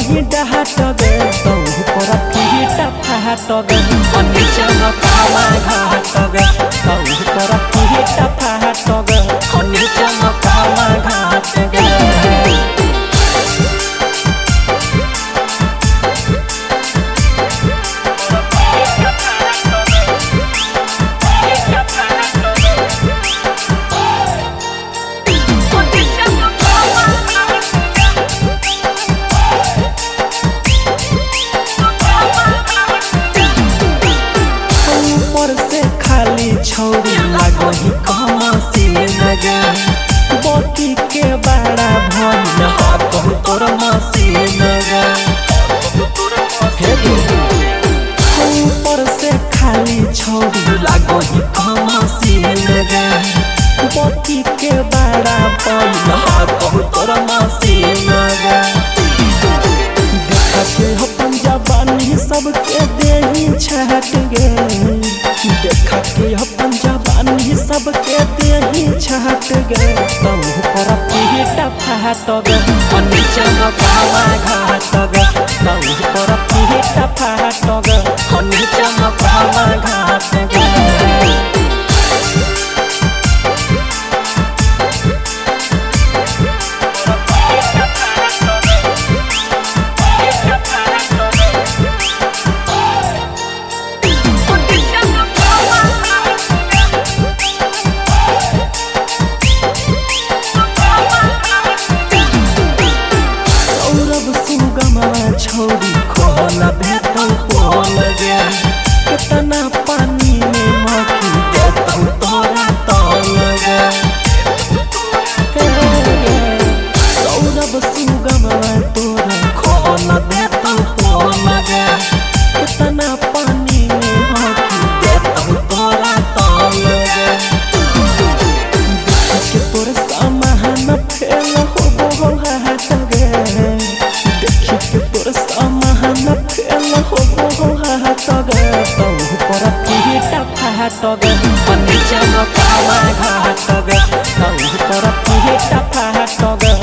कहीं डहाटगे तो ऊपर पीटा फाटगे नीचे मकावा घाटगे तो ऊपर पीटा फाटगे नीचे मकावा घाटगे छौरी लागही कमसी लगे बोती के बड़ा भन कहू तोर मसीन ऊपर से खाली छौरी लागही कमसी लगे बोती के बड़ा भन कहू तोर मसीन देखा के हो पंजाबानी सबके देही छहट गे देखा के पंजाबानी सबके देही छहट गे तो ऊपर पीटा फाट गे नीचे मकावा घाट गे तो ऊपर पीटा फाट गे नीचे मकावा घाट गे छौरी खोला भेटौ पोल गे कितना पानी में मखी देतौ तोरा तल गे सौरभ सुगम तोरा खोला भेटौ पोल गे कितना पानी में मखी देतौ तोरा तल गे देख के तोर सामान फेल हो हाट गे तोर सामान फेल हो हाटगे तो ऊपर पीटा फाटगे नीचे मकावा घाटगे तो ऊपर पीटा फाटगे